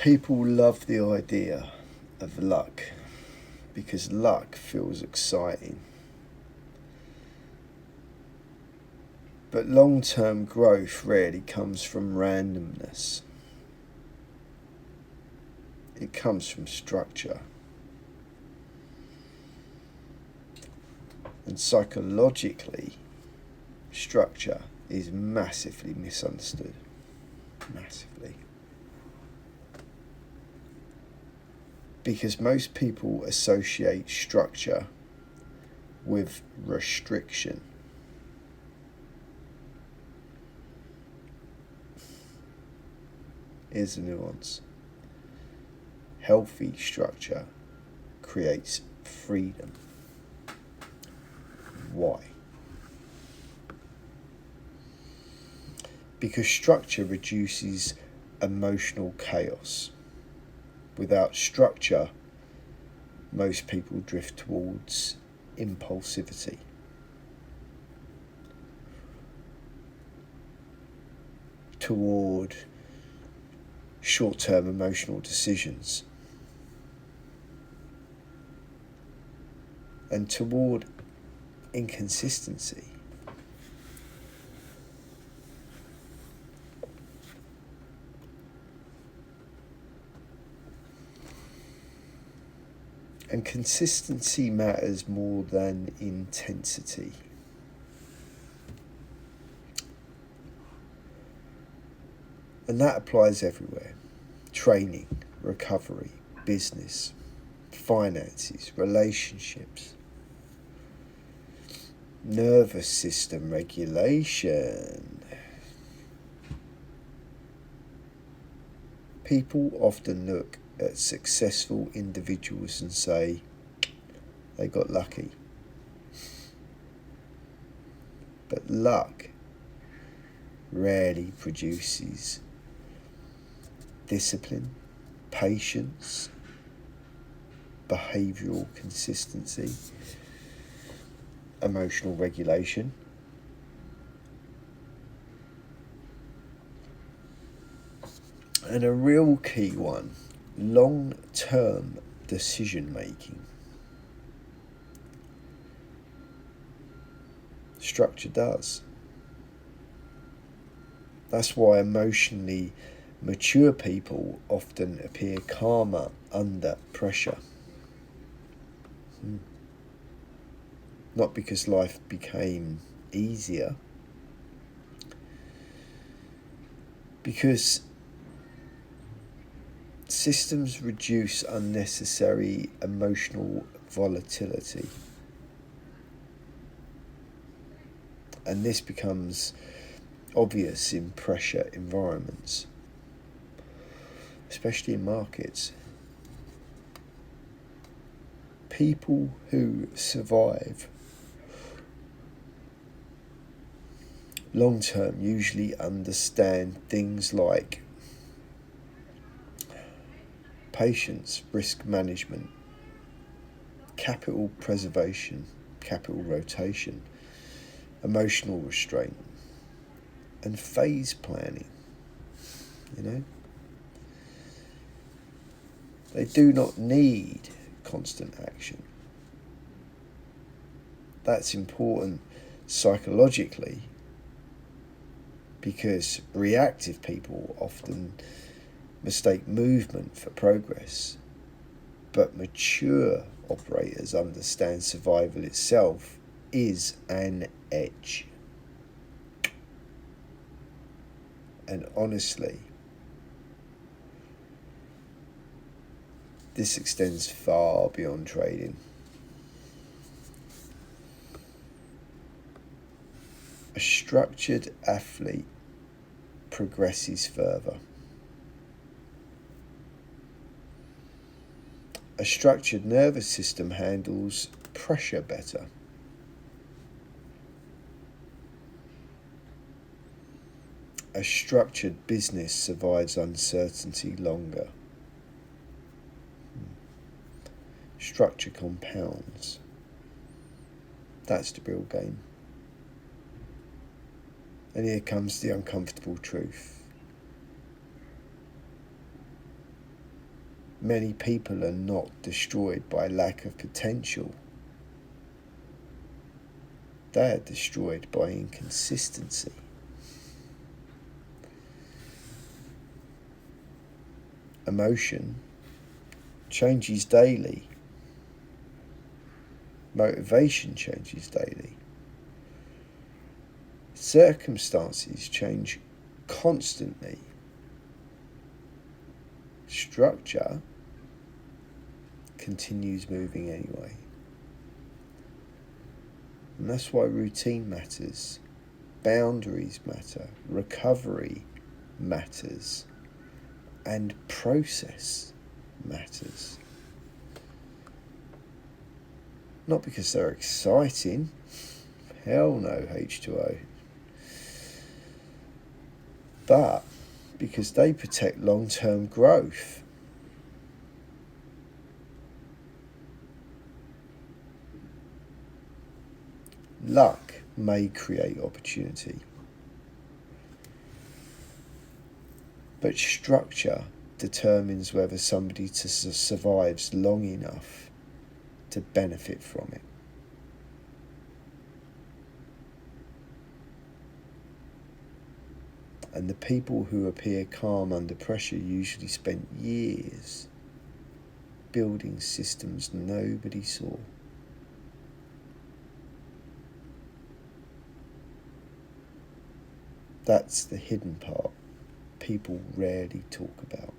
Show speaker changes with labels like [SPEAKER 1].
[SPEAKER 1] People love the idea of luck because luck feels exciting. But long-term growth rarely comes from randomness. It comes from structure. And psychologically, structure is massively misunderstood. Massively. Because most people associate structure with restriction. Here's the nuance. Healthy structure creates freedom. Why? Because structure reduces emotional chaos. Without structure, most people drift towards impulsivity. Toward short-term emotional decisions. And toward inconsistency. And consistency matters more than intensity. And that applies everywhere. Training, recovery, business, finances, relationships, nervous system regulation. People often look at successful individuals and say, they got lucky. But luck rarely produces discipline, patience, behavioural consistency, emotional regulation. And a real key one, long-term decision making. Structure does. That's why emotionally mature people often appear calmer under pressure. Not because life became easier, because systems reduce unnecessary emotional volatility. And this becomes obvious in pressure environments, especially in markets. People who survive long term usually understand things like patience, risk management, capital preservation, capital rotation, emotional restraint, and phase planning. They do not need constant action. That's important psychologically because reactive people often mistake movement for progress, but mature operators understand survival itself is an edge. And honestly, this extends far beyond trading. A structured athlete progresses further. A structured nervous system handles pressure better. A structured business survives uncertainty longer. Structure compounds. That's the real game. And here comes the uncomfortable truth. Many people are not destroyed by lack of potential. They are destroyed by inconsistency. Emotion changes daily. Motivation changes daily. Circumstances change constantly. Structure continues moving anyway. And that's why routine matters, boundaries matter, recovery matters, and process matters. Not because they're exciting, hell no, H2O, but because they protect long-term growth. Luck may create opportunity, but structure determines whether somebody survives long enough to benefit from it. And the people who appear calm under pressure usually spent years building systems nobody saw. That's the hidden part people rarely talk about.